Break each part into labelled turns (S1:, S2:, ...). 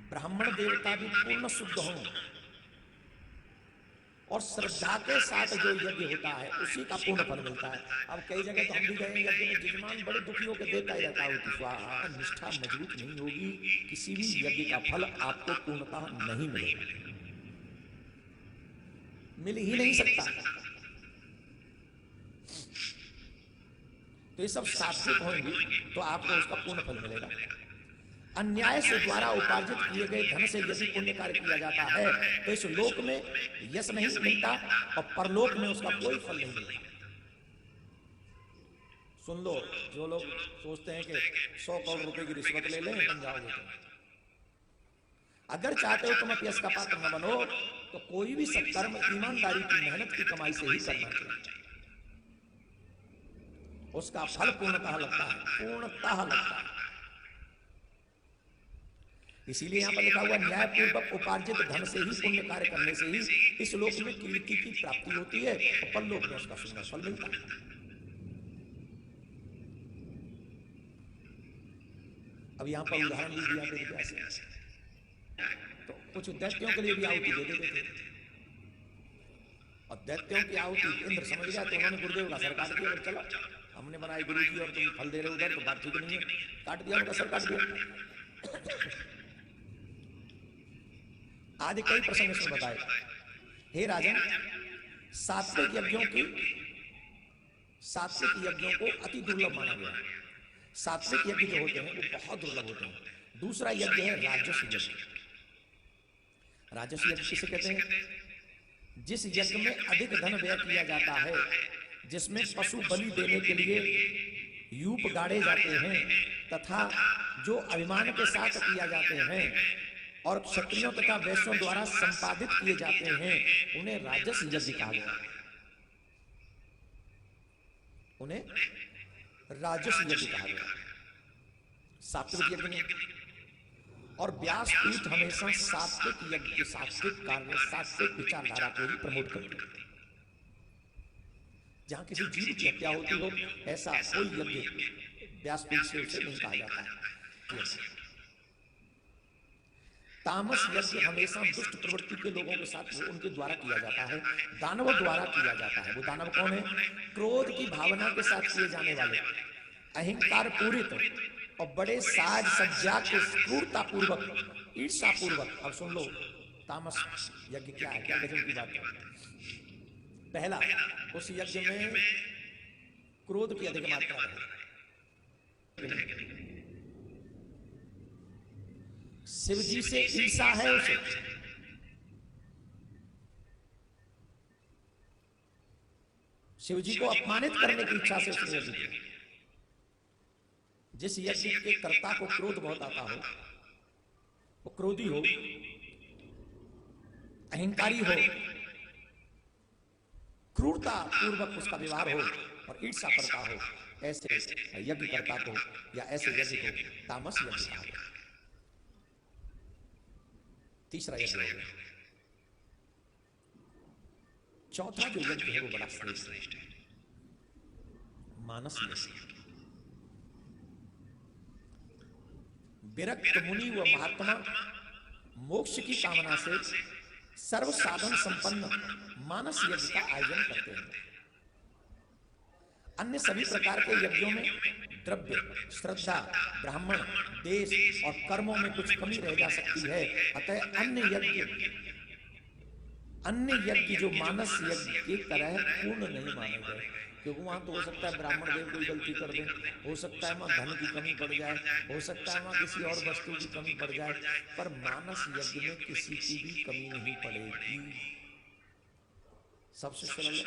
S1: ब्राह्मण देवता भी पूर्ण शुद्ध हों और श्रद्धा के साथ जो यज्ञ होता है उसी का पूर्ण फल मिलता है। अब कई जगह तो हम भी गए यज्ञ में, यजमान बड़े दुखी होकर देता ही रहता है कि स्वाहा, निष्ठा मजबूत नहीं होगी, किसी भी यज्ञ का फल आपको पूर्णतः नहीं मिलेगा, मिल ही नहीं सकता। तो ये सब सात्विक होंगे तो आपको उसका पूर्ण फल मिलेगा। अन्याय से द्वारा उपार्जित किए गए धन से यदि पुण्य कार्य किया जाता है तो इस लोक में यश नहीं मिलता और परलोक में उसका कोई फल नहीं मिलता। सुन लो, जो लोग सोचते हैं कि 100 करोड़ रुपए की रिश्वत ले लें बन जाओगे तुम, अगर चाहते हो तुम यश का पात्र न बनो तो कोई भी सत्कर्म ईमानदारी की मेहनत की कमाई से ही करना चाहिए, उसका फल पूर्णतः लगता है, पूर्णतः लगता है। इसीलिए यहां पर लिखा हुआ न्यायपूर्वक उपार्जित धन से ही पुण्य कार्य करने से ही इस लोक में कीर्ति की प्राप्ति होती है और परलोक में उसका सुंदर फल मिलता है। अब यहां पर उदाहरण भी दिया वेद व्यास ने, तो कुछ दैत्यों के लिए भी आहुति दे देते थे और दैत्यों की आहुति इंद्र समझ गया तो उन्होंने गुरुदेव का सर काट दिया। चलो हमने बनाई गुरु जी और तुम फल दे रहे उधर, तो बात ठीक नहीं है, काट दिया, उनका सर काट दिया। आदि कई प्रसंग इसमें बताए। हे राजन, सात्विक यज्ञों को अति दुर्लभ माना गया। सात्विक यज्ञ जो होते हैं वो बहुत दुर्लभ होते हैं। दूसरा यज्ञ है राजस यज्ञ। राजस यज्ञ किसे कहते हैं? जिस यज्ञ में अधिक धन व्यय किया जाता है, जिसमें पशु बलि देने के लिए यूप गाड़े जाते हैं तथा जो अभिमान के साथ किया जाते हैं और क्षत्रियों तथा वैश्यों द्वारा संपादित किए जाते हैं, उन्हें राजस यज्ञ कहा गया। उन्हें राजस यज्ञ कहा गया, सात्विक यज्ञ नहीं। और व्यास पीठ हमेशा सात्विक यज्ञ, सात्विक कार्य, सात्विक विचारधारा को ही प्रमोट करती है। जहां किसी जीव की हत्या होती हो, ऐसा कोई यज्ञ व्यासपीठ से उसे नहीं कहा जाता है। तामस यज्ञ हमेशा दुष्ट प्रवृत्ति के लोगों के साथ उनके द्वारा किया जाता है, दानव द्वारा किया जाता है। वो दानव कौन है? क्रोध की भावना के साथ किए जाने वाले, अहंकार पूरित और बड़े साज सज्जा के क्रूरता पूर्वक, ईर्षा पूर्वक। अब सुन लो तामस यज्ञ क्या है, क्या गजब की बात है। पहला, उस यज्ञ में क्रोध की अधिक मात्रा है। शिव जी से ईर्षा है उसे, शिव जी को अपमानित करने की इच्छा से उसने यज्ञ किया। जिस यज्ञ के कर्ता को क्रोध बहुत आता हो, वो क्रोधी हो, अहंकारी हो, क्रूरता पूर्वक उसका व्यवहार हो और ईर्षा करता हो, ऐसे यज्ञ कर्ता को या ऐसे यज्ञ को तामस यज्ञ कहा गया। तीसरा यज्ञ हो गया। चौथा जो यज्ञ है वो बड़ा श्रेष्ठ है, मानस यज्ञ। विरक्त मुनि व महात्मा मोक्ष की कामना से सर्व साधन संपन्न मानस यज्ञ का आयोजन करते हैं। अन्य सभी प्रकार के यज्ञों में द्रव्य, श्रद्धा, ब्राह्मण, देश और कर्मों में कुछ कमी रह जा सकती है। अतः अन्य यज्ञ जो मानस यज्ञ की तरह पूर्ण नहीं माने गए, क्योंकि वहां तो हो सकता है ब्राह्मण देव कोई गलती कर दे, हो सकता है वहां धन की कमी पड़ जाए, हो सकता है वहां किसी और वस्तु की कमी पड़ जाए, पर मानस यज्ञ में किसी की भी कमी नहीं पड़ेगी। सबसे सरल,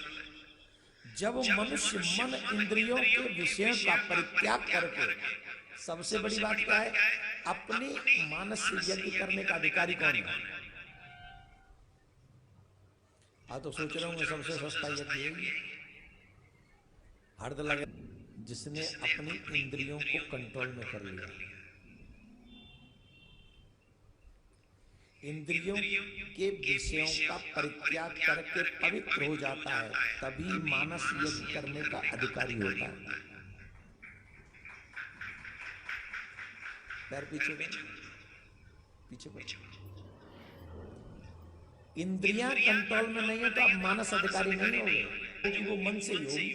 S1: जब मनुष्य मन इंद्रियों के विषयों का परित्याग करके, सबसे बड़ी बात क्या है, अपने मानस यज्ञ करने का अधिकारी कौन है? तो सोच रहा हूं सबसे सस्ता यज्ञ है हर्द लगे, जिसने अपनी इंद्रियों को कंट्रोल में कर लिया, इंद्रियों के विषयों का परित्याग करके पवित्र हो जाता है, तभी मानस यज्ञ करने का अधिकारी होता है। पैर पीछे कर, पीछे कर। इंद्रियां कंट्रोल में नहीं है तो आप मानस अधिकारी नहीं होंगे, क्योंकि वो मन से ही होगी।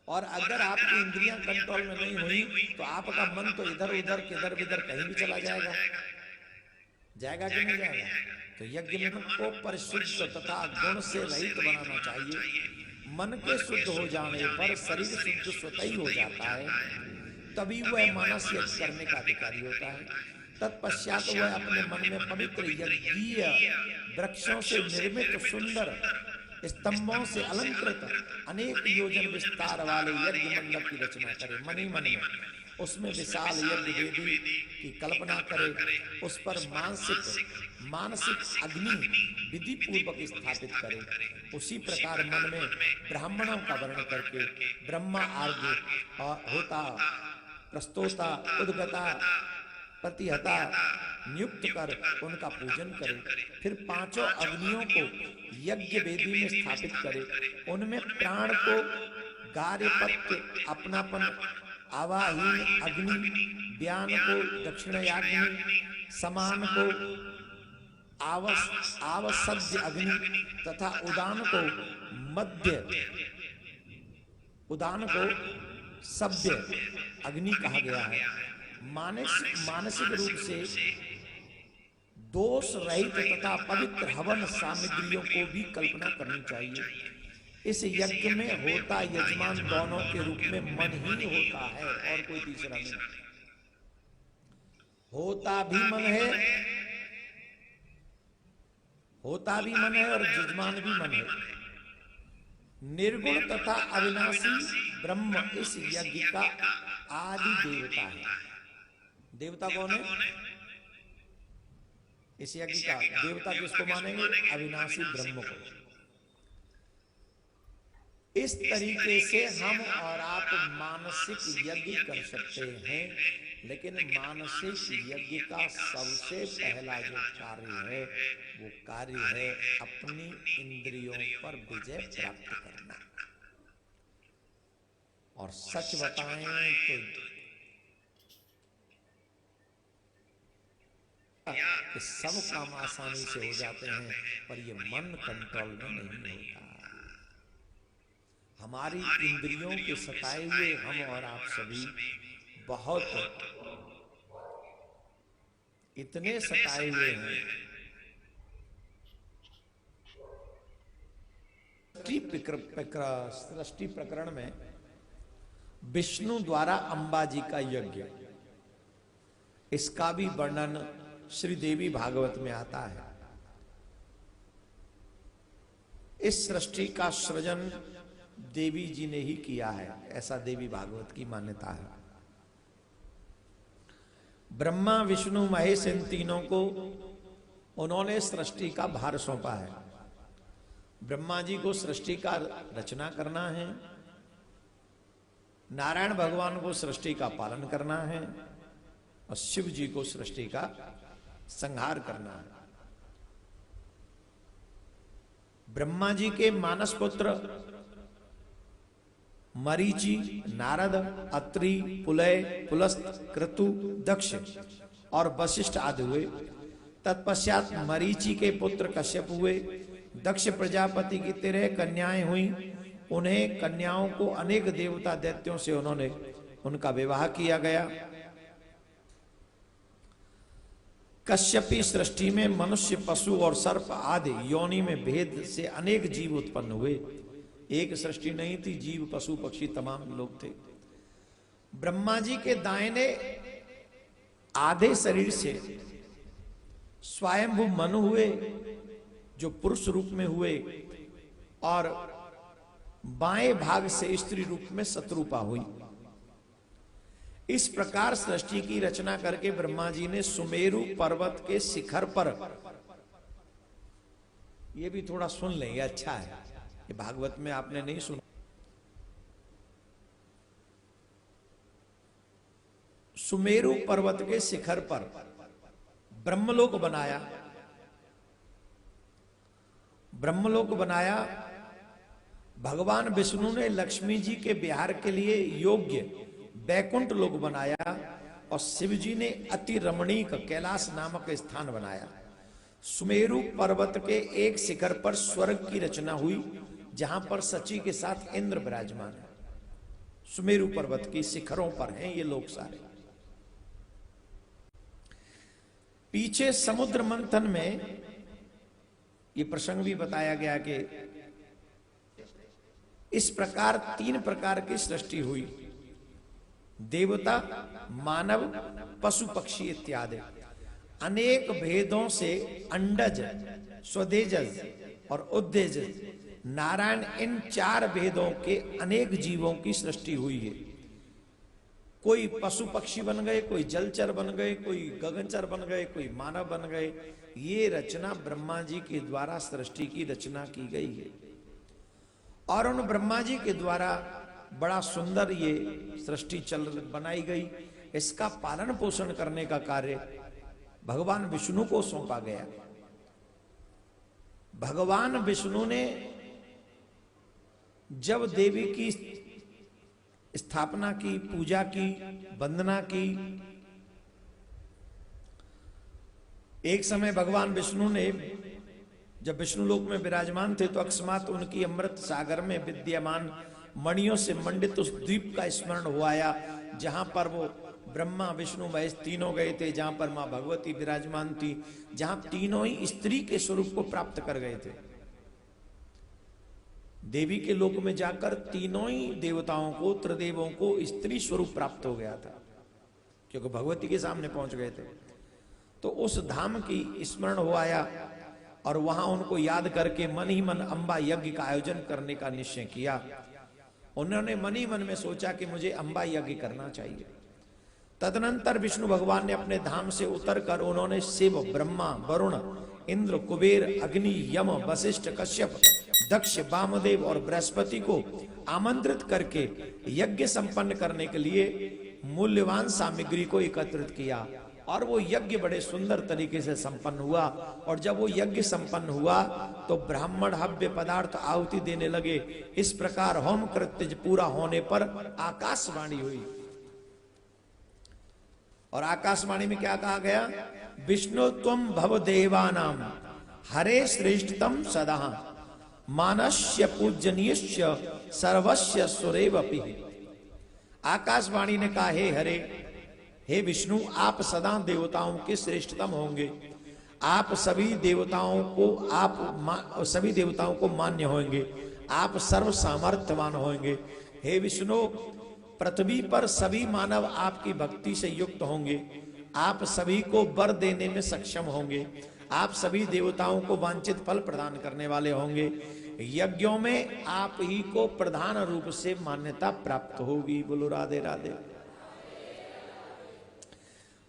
S1: और अगर आपकी इंद्रियां कंट्रोल में नहीं हुई तो आपका मन तो इधर उधर किधर विधर कहीं भी चला जाएगा। जाएगा कि नहीं जाएगा? तो यज्ञ में मन को परिशुद्ध तथा गुण से रहित बनाना चाहिए। मन के शुद्ध हो जाने पर शरीर शुद्ध स्वतः ही हो जाता है, तभी वह मानस यज्ञ करने का अधिकारी होता है। तत्पश्चात वह अपने मन में पवित्र यज्ञीय वृक्षों से निर्मित सुंदर स्तंभों से अलंकृत अनेक योजन विस्तार वाले यज्ञ मंडप की रचना करे। मन ही मन में उसमें विशाल यज्ञ वेदी की कल्पना करे, उस पर मानसिक अग्नि विधि पूर्वक स्थापित करे। उसी प्रकार मन में ब्राह्मणों का वर्णन करके ब्रह्मा आर्य होता, प्रस्तोता, उद्गता, प्रतिहता नियुक्त कर उनका पूजन करे। फिर पांचों अग्नियों को यज्ञ वेदी में स्थापित करे। उनमें प्राण को गार्हपत्य, अपनापन, आवाहीन अग्नि, व्यान को दक्षिणाग्नि, समान को आवसद्य अग्नि तथा उदान को सभ्य अग्नि कहा गया है। मानसिक रूप से दोष रहित तथा पवित्र हवन सामग्रियों को भी कल्पना करनी चाहिए। इस यज्ञ में होता यजमान दोनों के रूप में मन ही होता है और कोई तीसरा नहीं। होता भी मन है और यजमान भी मन है। निर्गुण तथा अविनाशी ब्रह्म इस यज्ञ का आदि देवता है। देवता कौन है? इस यज्ञ का देवता किसको मानेंगे? अविनाशी ब्रह्म को। इस तरीके से हम और आप मानसिक यज्ञ कर सकते हैं, लेकिन मानसिक यज्ञ का सबसे पहला जो कार्य है वो कार्य है अपनी इंद्रियों पर विजय प्राप्त करना। और सच बताएं तो कि सब काम आसानी से हो जाते हैं, पर ये मन कंट्रोल में नहीं होता। हमारी इंद्रियों के सताए हुए हम और आप सभी बहुत इतने सताए हुए हैं। सृष्टि प्रकरण में विष्णु द्वारा अंबा जी का यज्ञ, इसका भी वर्णन श्री देवी भागवत में आता है। इस सृष्टि का सृजन देवी जी ने ही किया है, ऐसा देवी भागवत की मान्यता है। ब्रह्मा विष्णु महेश इन तीनों को उन्होंने सृष्टि का भार सौंपा है। ब्रह्मा जी को सृष्टि का रचना करना है, नारायण भगवान को सृष्टि का पालन करना है और शिव जी को सृष्टि का संहार करना है। ब्रह्मा जी के मानस पुत्र मरीचि, नारद, अत्रि, पुलय, पुलस्त, क्रतु, दक्ष और वशिष्ठ आदि हुए। तत्पश्चात मरीचि के पुत्र कश्यप हुए। दक्ष प्रजापति की 13 कन्याएं हुई। उन्हें कन्याओं को अनेक देवता दैत्यों से उनका विवाह किया गया। कश्यपी सृष्टि में मनुष्य, पशु और सर्प आदि योनि में भेद से अनेक जीव उत्पन्न हुए। एक सृष्टि नहीं थी, जीव पशु पक्षी तमाम लोग थे। ब्रह्मा जी के दाहिने आधे शरीर से स्वयंभू मनु हुए जो पुरुष रूप में हुए, और बाएं भाग से स्त्री रूप में शत्रुपा हुई। इस प्रकार सृष्टि की रचना करके ब्रह्मा जी ने सुमेरु पर्वत के शिखर पर, यह भी थोड़ा सुन लें, यह अच्छा है, ये भागवत में आपने नहीं सुना। सुमेरु पर्वत के शिखर पर ब्रह्मलोक बनाया। ब्रह्मलोक बनाया। भगवान विष्णु ने लक्ष्मी जी के विहार के लिए योग्य बैकुंठ लोक बनाया और शिव जी ने अति रमणीक कैलाश नामक स्थान बनाया। सुमेरु पर्वत के एक शिखर पर स्वर्ग की रचना हुई, जहां पर सची के साथ इंद्र विराजमान है। सुमेरु पर्वत की शिखरों पर हैं ये लोग सारे। पीछे समुद्र मंथन में ये प्रसंग भी बताया गया कि इस प्रकार 3 प्रकार की सृष्टि हुई, देवता, मानव, पशु पक्षी इत्यादि। अनेक भेदों से अंडज, स्वदेजज और उद्देजज नारायण, इन 4 भेदों के अनेक जीवों की सृष्टि हुई है। कोई पशु पक्षी बन गए, कोई जलचर बन गए, कोई गगनचर बन गए, कोई मानव बन गए। ये रचना ब्रह्मा जी के द्वारा सृष्टि की रचना की गई है और उन ब्रह्मा जी के द्वारा बड़ा सुंदर ये सृष्टि बनाई गई। इसका पालन पोषण करने का कार्य भगवान विष्णु को सौंपा गया। भगवान विष्णु ने जब देवी की स्थापना की, पूजा की, वंदना की, एक समय भगवान विष्णु ने जब विष्णु लोक में विराजमान थे तो अकस्मात उनकी अमृत सागर में विद्यमान मणियों से मंडित उस द्वीप का स्मरण हुआ आया, जहां पर वो ब्रह्मा विष्णु महेश तीनों गए थे, जहां पर मां भगवती विराजमान थी, जहां तीनों ही स्त्री के स्वरूप को प्राप्त कर गए थे। देवी के लोक में जाकर तीनों ही देवताओं को, त्रिदेवों को स्त्री स्वरूप प्राप्त हो गया था, क्योंकि भगवती के सामने पहुंच गए थे। तो उस धाम की स्मरण हो आया और वहां उनको याद करके मन ही मन अंबा यज्ञ का आयोजन करने का निश्चय किया। उन्होंने मन ही मन में सोचा कि मुझे अंबा यज्ञ करना चाहिए। तदनंतर विष्णु भगवान ने अपने धाम से उतरकर उन्होंने शिव, ब्रह्मा, वरुण, इंद्र, कुबेर, अग्नि, यम, वशिष्ठ, कश्यप, दक्ष, वामदेव और बृहस्पति को आमंत्रित करके यज्ञ संपन्न करने के लिए मूल्यवान सामग्री को एकत्रित किया और वो यज्ञ बड़े सुंदर तरीके से संपन्न हुआ। और जब वो यज्ञ संपन्न हुआ तो ब्राह्मण हव्य पदार्थ आहुति देने लगे। इस प्रकार होम कृत्य पूरा होने पर आकाशवाणी हुई और आकाशवाणी में क्या कहा गया? विष्णु त्वं भव देवानां हरे श्रेष्ठतम सदा मानस्य पूजनीयस्य सर्वस्य सुरेवपि। आकाशवाणी ने कहा, हे हरे, हे विष्णु, आप सदा देवताओं के श्रेष्ठतम होंगे। आप सभी देवताओं को मान्य होंगे। आप सर्व सामर्थ्यवान होंगे। हे विष्णु, पृथ्वी पर सभी मानव आपकी भक्ति से युक्त होंगे। आप सभी को वर देने में सक्षम होंगे। आप सभी देवताओं को वांछित फल प्रदान करने वाले होंगे। यज्ञों में आप ही को प्रधान रूप से मान्यता प्राप्त होगी। बोलो राधे राधे।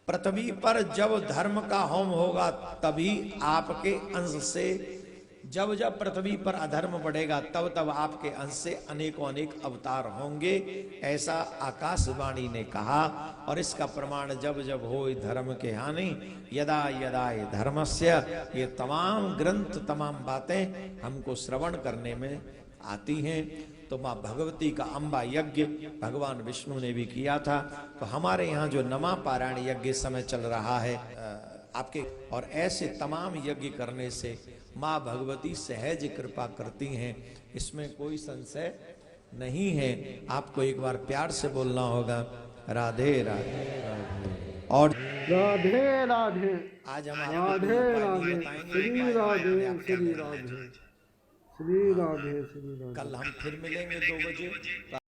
S1: पृथ्वी पर जब धर्म का होम होगा तभी आपके अंश से, जब जब पृथ्वी पर अधर्म बढ़ेगा तब तब आपके अंश से अनेकों अनेक अवतार होंगे, ऐसा आकाशवाणी ने कहा। और इसका प्रमाण जब जब हो धर्म के हानि यदा यदा धर्मस्य, ये तमाम ग्रंथ, तमाम बातें हमको श्रवण करने में आती हैं। तो माँ भगवती का अंबा यज्ञ भगवान विष्णु ने भी किया था। तो हमारे यहाँ जो नमा पारायण यज्ञ समय चल रहा है आपके, और ऐसे तमाम यज्ञ करने से माँ भगवती सहज कृपा करती हैं, इसमें कोई संशय नहीं है। आपको एक बार प्यार से बोलना होगा, राधे राधे राधे। और
S2: राधे राधे।
S1: आज हम
S2: राधे राधे, श्री राधे श्री राधे, श्री राधे श्री राधे।
S1: कल हम फिर मिलेंगे 2 बजे।